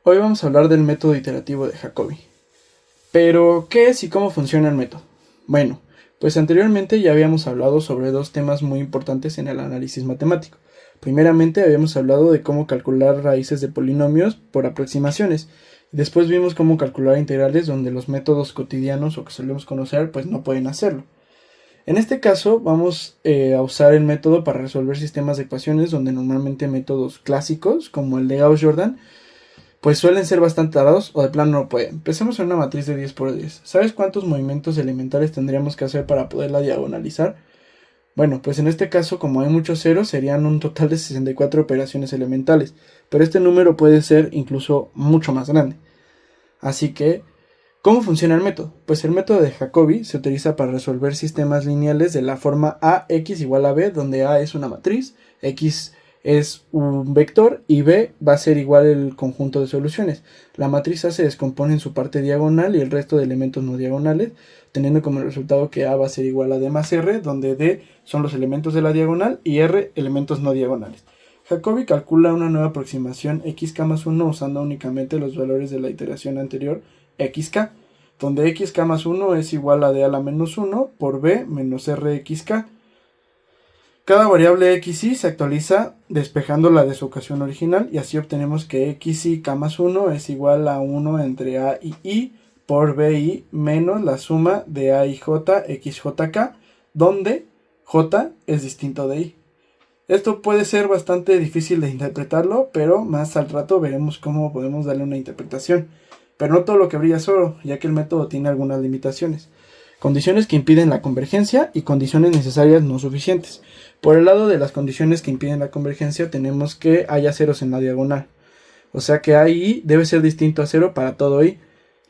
Hoy vamos a hablar del método iterativo de Jacobi. Pero, ¿qué es y cómo funciona el método? Bueno, pues anteriormente ya habíamos hablado sobre dos temas muy importantes en el análisis matemático. Primeramente habíamos hablado de cómo calcular raíces de polinomios por aproximaciones. Después vimos cómo calcular integrales donde los métodos cotidianos o que solemos conocer pues no pueden hacerlo. En este caso vamos a usar el método para resolver sistemas de ecuaciones donde normalmente métodos clásicos como el de Gauss-Jordan pues suelen ser bastante tardados o de plano no pueden. Empecemos en una matriz de 10 por 10. ¿Sabes cuántos movimientos elementales tendríamos que hacer para poderla diagonalizar? Bueno, pues en este caso, como hay muchos ceros, serían un total de 64 operaciones elementales, pero este número puede ser incluso mucho más grande. Así que, ¿cómo funciona el método? Pues el método de Jacobi se utiliza para resolver sistemas lineales de la forma AX igual a B, donde A es una matriz, X es un vector y B va a ser igual el conjunto de soluciones. La matriz A se descompone en su parte diagonal y el resto de elementos no diagonales, teniendo como resultado que A va a ser igual a D más R, donde D son los elementos de la diagonal y R elementos no diagonales. Jacobi calcula una nueva aproximación xk más 1 usando únicamente los valores de la iteración anterior xk, donde xk más 1 es igual a d a la menos 1 por b menos rxk. Cada variable xy se actualiza despejándola de su ecuación original y así obtenemos que xik más 1 es igual a 1 entre a y i por bi menos la suma de a y j xjk, donde j es distinto de i. Esto puede ser bastante difícil de interpretarlo, pero más al rato veremos cómo podemos darle una interpretación. Pero no todo lo que brilla es oro, ya que el método tiene algunas limitaciones. Condiciones que impiden la convergencia y condiciones necesarias no suficientes. Por el lado de las condiciones que impiden la convergencia tenemos que haya ceros en la diagonal. O sea que a y i debe ser distinto a 0 para todo i.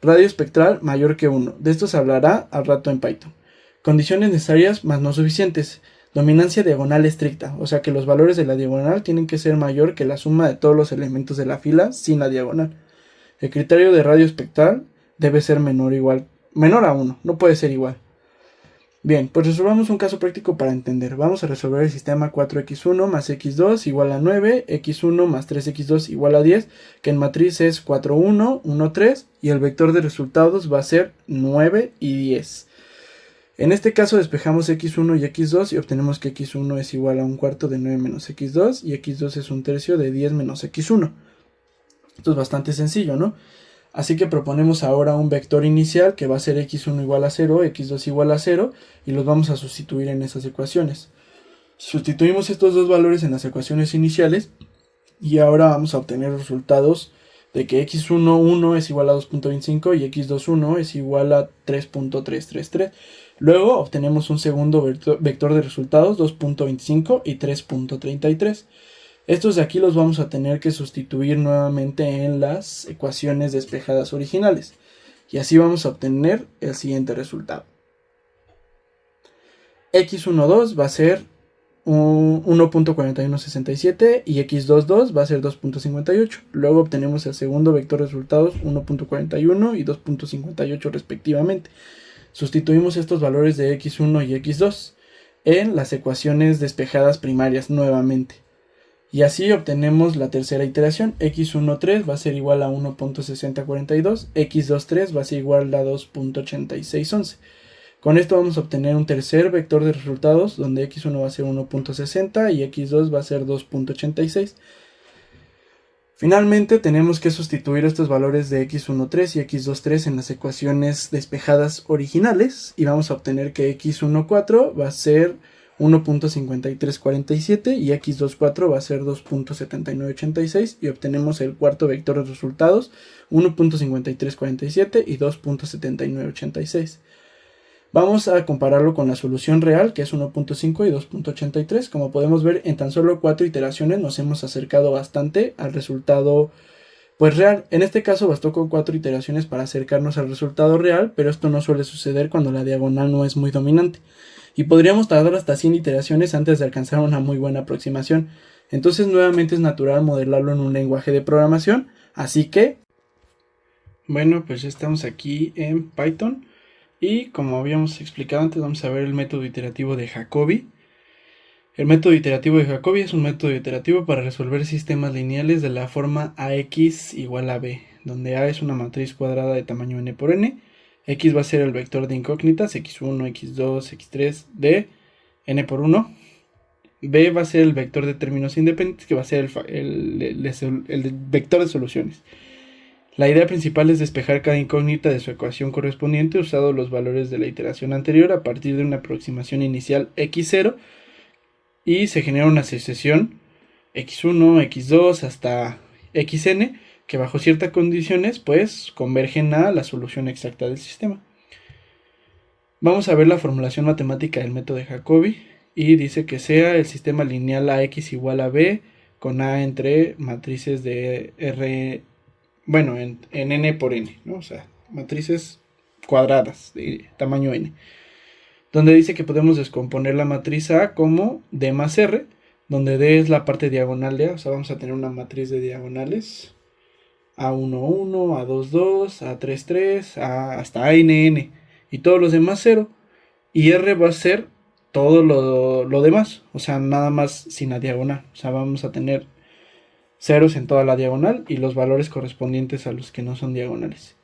Radio espectral mayor que 1. De esto se hablará al rato en Python. Condiciones necesarias más no suficientes. Dominancia diagonal estricta, o sea que los valores de la diagonal tienen que ser mayor que la suma de todos los elementos de la fila sin la diagonal. El criterio de radio espectral debe ser menor a 1, no puede ser igual. Bien, pues resolvamos un caso práctico para entender. Vamos a resolver el sistema 4x1 más x2 igual a 9, x1 más 3x2 igual a 10, que en matriz es 4, 1, 1, 3, y el vector de resultados va a ser 9 y 10. En este caso despejamos x1 y x2 y obtenemos que x1 es igual a un cuarto de 9 menos x2 y x2 es un tercio de 10 menos x1. Esto es bastante sencillo, ¿no? Así que proponemos ahora un vector inicial que va a ser x1 igual a 0, x2 igual a 0 y los vamos a sustituir en esas ecuaciones. Sustituimos estos dos valores en las ecuaciones iniciales y ahora vamos a obtener resultados de que x1,1 es igual a 2.25 y x2,1 es igual a 3.333. Luego obtenemos un segundo vector de resultados, 2.25 y 3.33. Estos de aquí los vamos a tener que sustituir nuevamente en las ecuaciones despejadas originales. Y así vamos a obtener el siguiente resultado. x12 va a ser 1.4167 y x22 va a ser 2.58. Luego obtenemos el segundo vector de resultados 1.41 y 2.58 respectivamente. Sustituimos estos valores de x1 y x2 en las ecuaciones despejadas primarias nuevamente. Y así obtenemos la tercera iteración. x13 va a ser igual a 1.6042, x23 va a ser igual a 2.8611. Con esto vamos a obtener un tercer vector de resultados donde x1 va a ser 1.60 y x2 va a ser 2.86. Finalmente tenemos que sustituir estos valores de x13 y x23 en las ecuaciones despejadas originales y vamos a obtener que x14 va a ser 1.5347 y x24 va a ser 2.7986 y obtenemos el cuarto vector de resultados 1.5347 y 2.7986. Vamos a compararlo con la solución real, que es 1.5 y 2.83. Como podemos ver, en tan solo 4 iteraciones nos hemos acercado bastante al resultado pues real. En este caso bastó con 4 iteraciones para acercarnos al resultado real, pero esto no suele suceder cuando la diagonal no es muy dominante. Y podríamos tardar hasta 100 iteraciones antes de alcanzar una muy buena aproximación. Entonces nuevamente es natural modelarlo en un lenguaje de programación. Así que, bueno, pues ya estamos aquí en Python. Y como habíamos explicado antes, vamos a ver el método iterativo de Jacobi. El método iterativo de Jacobi es un método iterativo para resolver sistemas lineales de la forma AX igual a B, donde A es una matriz cuadrada de tamaño n por n, X va a ser el vector de incógnitas, x1, x2, x3, de n por 1, B va a ser el vector de términos independientes, que va a ser el vector de soluciones. La idea principal es despejar cada incógnita de su ecuación correspondiente usando los valores de la iteración anterior a partir de una aproximación inicial x0, y se genera una sucesión x1, x2 hasta xn, que bajo ciertas condiciones pues convergen a la solución exacta del sistema. Vamos a ver la formulación matemática del método de Jacobi, y dice que sea el sistema lineal AX igual a B con A entre matrices de R, bueno, en n por n, ¿no? O sea, matrices cuadradas de tamaño n, donde dice que podemos descomponer la matriz A como D más R, donde D es la parte diagonal de A, o sea, vamos a tener una matriz de diagonales A11, A22, A33, hasta ANN, y todos los demás 0, y R va a ser todo lo demás, o sea, nada más sin la diagonal, o sea, vamos a tener ceros en toda la diagonal y los valores correspondientes a los que no son diagonales.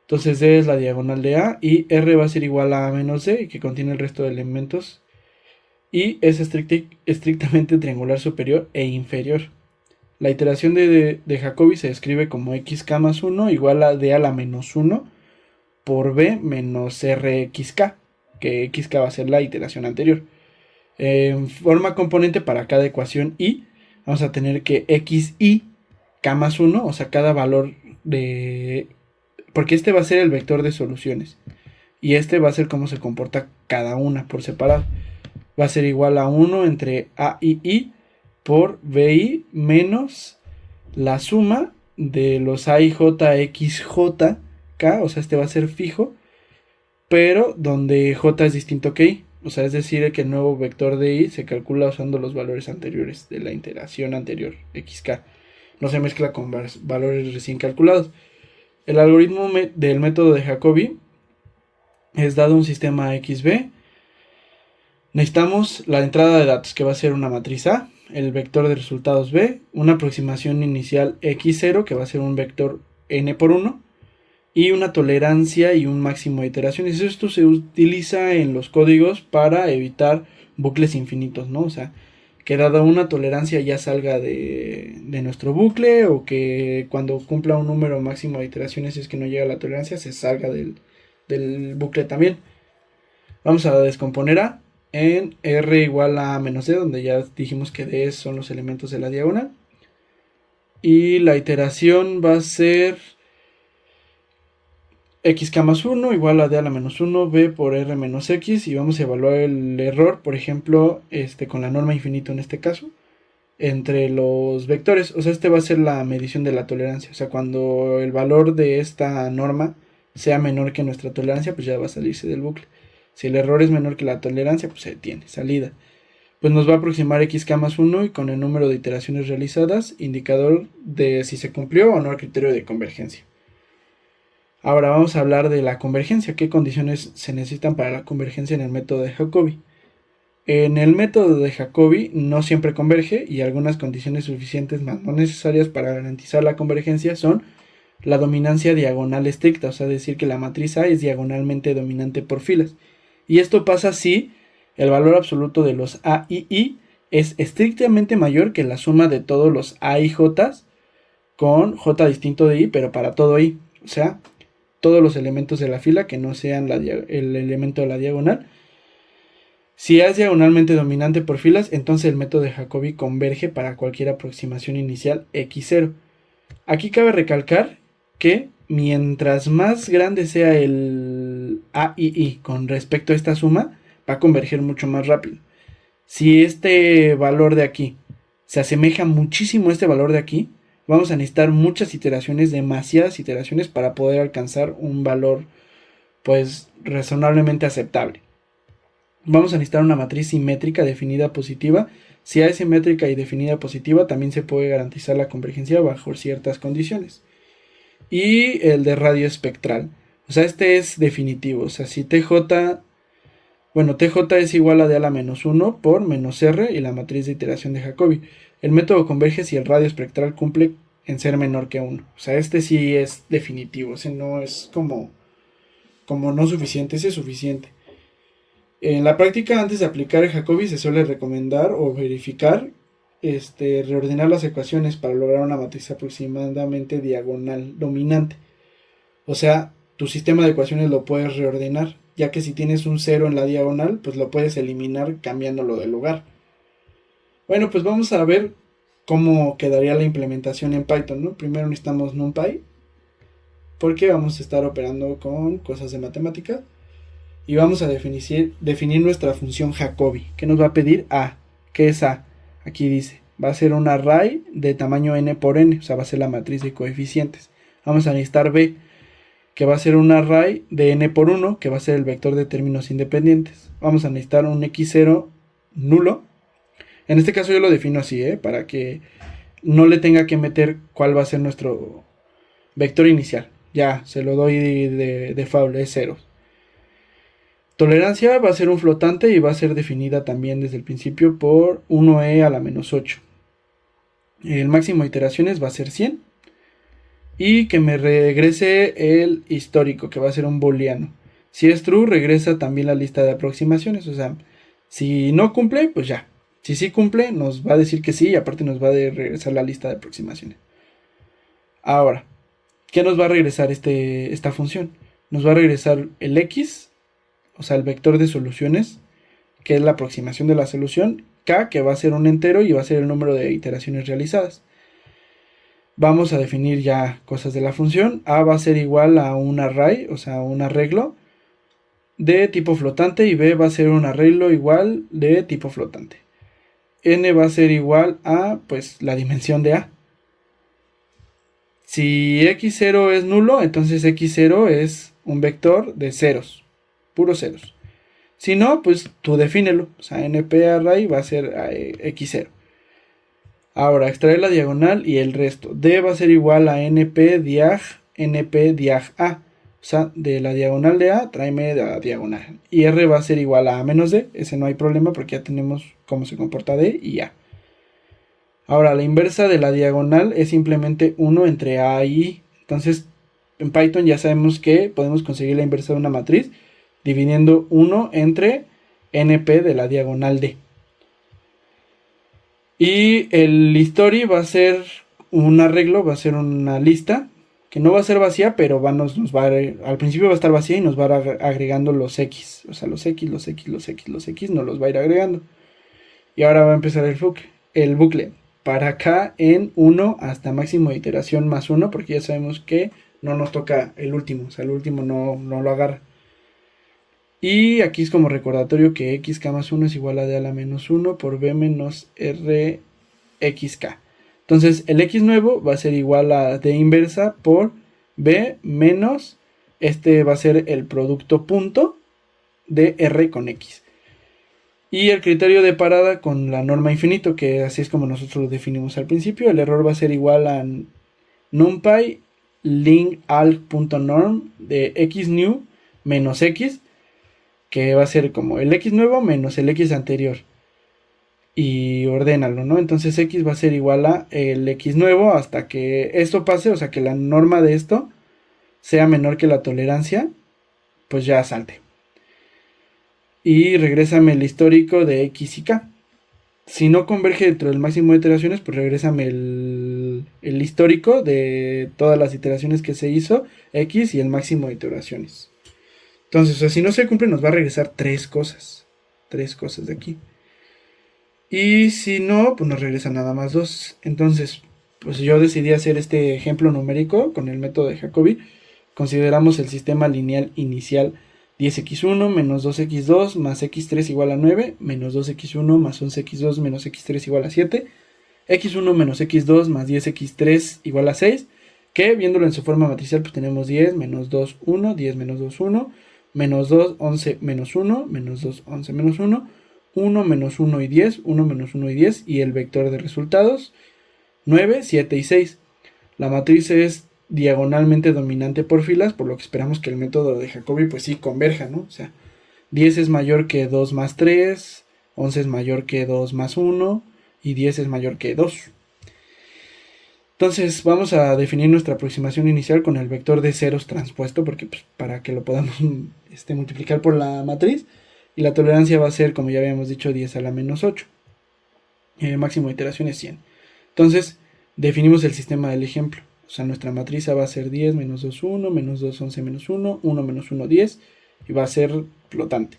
Entonces D es la diagonal de A y R va a ser igual a menos D, que contiene el resto de elementos, y es estrictamente triangular superior e inferior. La iteración de Jacobi se describe como xk más 1 igual a D a la menos 1 por B menos RXK, que xk va a ser la iteración anterior. En forma componente para cada ecuación y, vamos a tener que xi k más 1, o sea, cada valor de... porque este va a ser el vector de soluciones, y este va a ser cómo se comporta cada una por separado. Va a ser igual a 1 entre A y I por BI menos la suma de los A y J, X, J, K, o sea, este va a ser fijo, pero donde J es distinto que I, o sea, es decir, que el nuevo vector de I se calcula usando los valores anteriores de la iteración anterior, XK. No se mezcla con valores recién calculados. El algoritmo del método de Jacobi es dado un sistema XB. Necesitamos la entrada de datos, que va a ser una matriz A, el vector de resultados B, una aproximación inicial x0, que va a ser un vector n por 1, y una tolerancia y un máximo de iteraciones. Esto se utiliza en los códigos para evitar bucles infinitos, ¿no? O sea, que dada una tolerancia ya salga de nuestro bucle, o que cuando cumpla un número máximo de iteraciones, si es que no llega a la tolerancia, se salga del bucle también. Vamos a descomponer A en R igual a menos D, donde ya dijimos que D son los elementos de la diagonal. Y la iteración va a ser xk más 1 igual a D a la menos 1, B por R menos X. Y vamos a evaluar el error, por ejemplo, con la norma infinito en este caso, entre los vectores. O sea, va a ser la medición de la tolerancia. O sea, cuando el valor de esta norma sea menor que nuestra tolerancia, pues ya va a salirse del bucle. Si el error es menor que la tolerancia, pues se detiene, salida. Pues nos va a aproximar xk más 1 y con el número de iteraciones realizadas, indicador de si se cumplió o no el criterio de convergencia. Ahora vamos a hablar de la convergencia. ¿Qué condiciones se necesitan para la convergencia en el método de Jacobi? En el método de Jacobi no siempre converge, y algunas condiciones suficientes más no necesarias para garantizar la convergencia son la dominancia diagonal estricta, o sea, decir que la matriz A es diagonalmente dominante por filas. Y esto pasa si el valor absoluto de los A y I es estrictamente mayor que la suma de todos los A y J con J distinto de I, pero para todo I. O sea, todos los elementos de la fila que no sean el elemento de la diagonal. Si A es diagonalmente dominante por filas, entonces el método de Jacobi converge para cualquier aproximación inicial x0. Aquí cabe recalcar que mientras más grande sea el A y I con respecto a esta suma, va a converger mucho más rápido. Si este valor de aquí se asemeja muchísimo a este valor de aquí, vamos a necesitar muchas iteraciones, demasiadas iteraciones, para poder alcanzar un valor pues razonablemente aceptable. Vamos a necesitar una matriz simétrica definida positiva. Si A es simétrica y definida positiva, también se puede garantizar la convergencia bajo ciertas condiciones. Y el de radio espectral, o sea, este es definitivo. O sea, si TJ Bueno, TJ es igual a D a la menos 1 por menos R y la matriz de iteración de Jacobi. El método converge si el radio espectral cumple en ser menor que 1. O sea, este sí es definitivo, ese no es como no suficiente, ese es suficiente. En la práctica, antes de aplicar el Jacobi, se suele recomendar o verificar, reordenar las ecuaciones para lograr una matriz aproximadamente diagonal dominante. O sea, tu sistema de ecuaciones lo puedes reordenar, ya que si tienes un 0 en la diagonal, pues lo puedes eliminar cambiándolo de lugar. Bueno, pues vamos a ver cómo quedaría la implementación en Python, ¿no? Primero necesitamos NumPy, porque vamos a estar operando con cosas de matemática. Y vamos a definir nuestra función Jacobi, que nos va a pedir A. ¿Qué es A? Aquí dice, va a ser un array de tamaño n por n, o sea, va a ser la matriz de coeficientes. Vamos a necesitar B, que va a ser un array de n por 1, que va a ser el vector de términos independientes. Vamos a necesitar un x0 nulo. En este caso yo lo defino así, para que no le tenga que meter cuál va a ser nuestro vector inicial. Ya, se lo doy de default, es 0. Tolerancia va a ser un flotante y va a ser definida también desde el principio por 1e a la menos 8. El máximo de iteraciones va a ser 100. Y que me regrese el histórico, que va a ser un booleano. Si es true, regresa también la lista de aproximaciones. O sea, si no cumple, pues ya. Si sí cumple, nos va a decir que sí y aparte nos va a regresar la lista de aproximaciones. Ahora, ¿qué nos va a regresar esta función? Nos va a regresar el x, o sea, el vector de soluciones, que es la aproximación de la solución, k, que va a ser un entero y va a ser el número de iteraciones realizadas. Vamos a definir ya cosas de la función. A va a ser igual a un array, o sea, un arreglo de tipo flotante, y B va a ser un arreglo igual de tipo flotante. N va a ser igual a, pues, la dimensión de A. Si x0 es nulo, entonces x0 es un vector de ceros, puros ceros. Si no, pues tú defínelo. O sea, np array va a ser x0. Ahora, extraer la diagonal y el resto. D va a ser igual a np diag A. O sea, de la diagonal de A, tráeme la diagonal. Y R va a ser igual a menos D. Ese no hay problema porque ya tenemos cómo se comporta D y A. Ahora, la inversa de la diagonal es simplemente 1 entre A y I. Entonces, en Python ya sabemos que podemos conseguir la inversa de una matriz dividiendo 1 entre np de la diagonal D. Y el history va a ser un arreglo, va a ser una lista que no va a ser vacía, pero al principio va a estar vacía y nos va a ir agregando los X. O sea, los X nos los va a ir agregando. Y ahora va a empezar el bucle. Para acá en 1 hasta máximo de iteración más 1, porque ya sabemos que no nos toca el último. O sea, el último no lo agarra. Y aquí es como recordatorio que xk más 1 es igual a d a la menos 1 por b menos rxk. Entonces el x nuevo va a ser igual a d inversa por b menos, va a ser el producto punto de r con x. Y el criterio de parada con la norma infinito, que así es como nosotros lo definimos al principio. El error va a ser igual a numpy linkalg.norm de xnew menos x, que va a ser como el x nuevo menos el x anterior. Y ordénalo, ¿no? Entonces x va a ser igual a el x nuevo hasta que esto pase, o sea que la norma de esto sea menor que la tolerancia, pues ya salte. Y regrésame el histórico de x y k. Si no converge dentro del máximo de iteraciones, pues regrésame el histórico de todas las iteraciones que se hizo, x y el máximo de iteraciones. Entonces, o sea, si no se cumple, nos va a regresar tres cosas de aquí. Y si no, pues nos regresa nada más 2. Entonces, pues yo decidí hacer este ejemplo numérico con el método de Jacobi. Consideramos el sistema lineal inicial 10x1 menos 2x2 más x3 igual a 9, menos 2x1 más 11x2 menos x3 igual a 7, x1 menos x2 más 10x3 igual a 6, que viéndolo en su forma matricial, pues tenemos 10 menos 2, 1, 10 menos 2, 1, menos 2, 11 menos 1, menos 2, 11 menos 1, 1 menos 1 y 10, 1 menos 1 y 10, y el vector de resultados, 9, 7 y 6. La matriz es diagonalmente dominante por filas, por lo que esperamos que el método de Jacobi pues sí converja, ¿no? O sea, 10 es mayor que 2 más 3, 11 es mayor que 2 más 1 y 10 es mayor que 2. Entonces vamos a definir nuestra aproximación inicial con el vector de ceros transpuesto, porque pues, para que lo podamos multiplicar por la matriz, y la tolerancia va a ser, como ya habíamos dicho, 10 a la menos 8. Máximo de iteración es 100. Entonces definimos el sistema del ejemplo. O sea, nuestra matriz A va a ser 10, menos 2, 1, menos 2, 11, menos 1, 1, menos 1, 10, y va a ser flotante.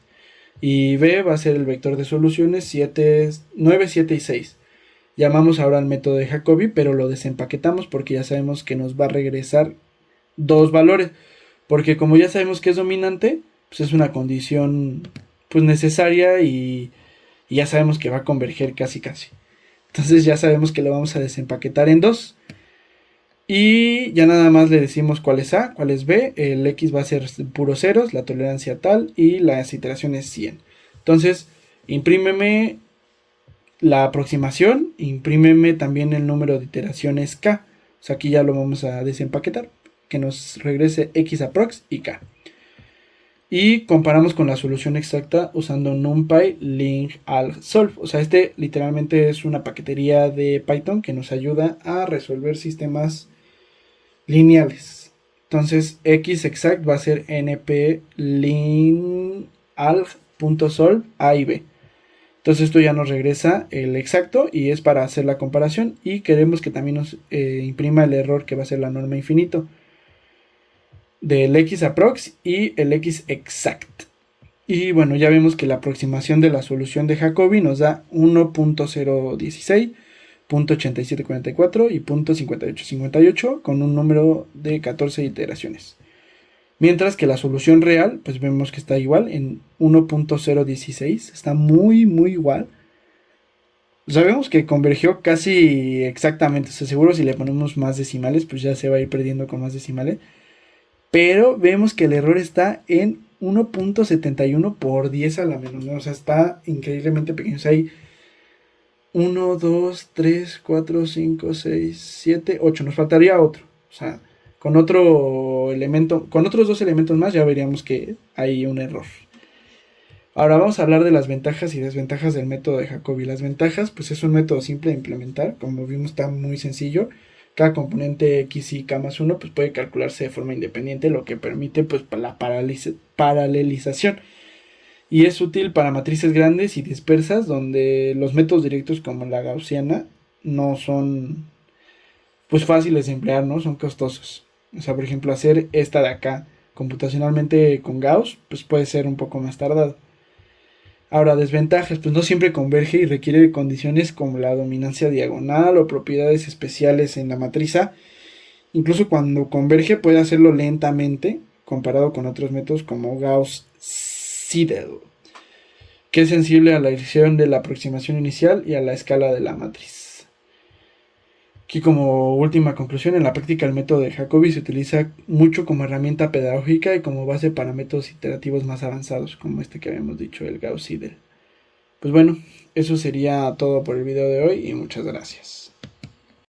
Y B va a ser el vector de soluciones 9, 7 y 6. Llamamos ahora al método de Jacobi, pero lo desempaquetamos porque ya sabemos que nos va a regresar dos valores. Porque como ya sabemos que es dominante, pues es una condición pues necesaria y ya sabemos que va a converger casi casi. Entonces ya sabemos que lo vamos a desempaquetar en dos. Y ya nada más le decimos cuál es A, cuál es B. El X va a ser puro ceros, la tolerancia tal y las iteraciones 100. Entonces, imprímeme la aproximación, imprímeme también el número de iteraciones K. O sea, aquí ya lo vamos a desempaquetar, que nos regrese X aprox y K. Y comparamos con la solución exacta usando NumPy, Ling, Alg, Solve. O sea, literalmente es una paquetería de Python que nos ayuda a resolver sistemas lineales. Entonces, X exact va a ser np ling alg.solve a y b. Entonces esto ya nos regresa el exacto y es para hacer la comparación, y queremos que también nos imprima el error que va a ser la norma infinito del x aprox y el x exact. Y bueno, ya vemos que la aproximación de la solución de Jacobi nos da 1.016, 0.8744 y 0.5858 con un número de 14 iteraciones. Mientras que la solución real, pues vemos que está igual en 1.016, está muy igual. Sabemos que convergió casi exactamente, o sea, seguro si le ponemos más decimales, pues ya se va a ir perdiendo con más decimales. Pero vemos que el error está en 1.71 por 10 a la menos 9, o sea, está increíblemente pequeño. O sea, hay 1, 2, 3, 4, 5, 6, 7, 8, nos faltaría otro. O sea, con otro elemento, con otros dos elementos más ya veríamos que hay un error. Ahora vamos a hablar de las ventajas y desventajas del método de Jacobi. Las ventajas, pues es un método simple de implementar, como vimos está muy sencillo. Cada componente x y k más 1 pues puede calcularse de forma independiente, lo que permite pues la paralelización. Y es útil para matrices grandes y dispersas, donde los métodos directos como la gaussiana no son pues fáciles de emplear, ¿no? Son costosos. O sea, por ejemplo, hacer esta de acá computacionalmente con Gauss pues puede ser un poco más tardado. Ahora, desventajas, pues no siempre converge y requiere de condiciones como la dominancia diagonal o propiedades especiales en la matriz A. Incluso cuando converge puede hacerlo lentamente, comparado con otros métodos como Gauss-Seidel, que es sensible a la elección de la aproximación inicial y a la escala de la matriz. Aquí como última conclusión, en la práctica el método de Jacobi se utiliza mucho como herramienta pedagógica y como base para métodos iterativos más avanzados, como este que habíamos dicho, el Gauss-Seidel. Pues bueno, eso sería todo por el video de hoy y muchas gracias.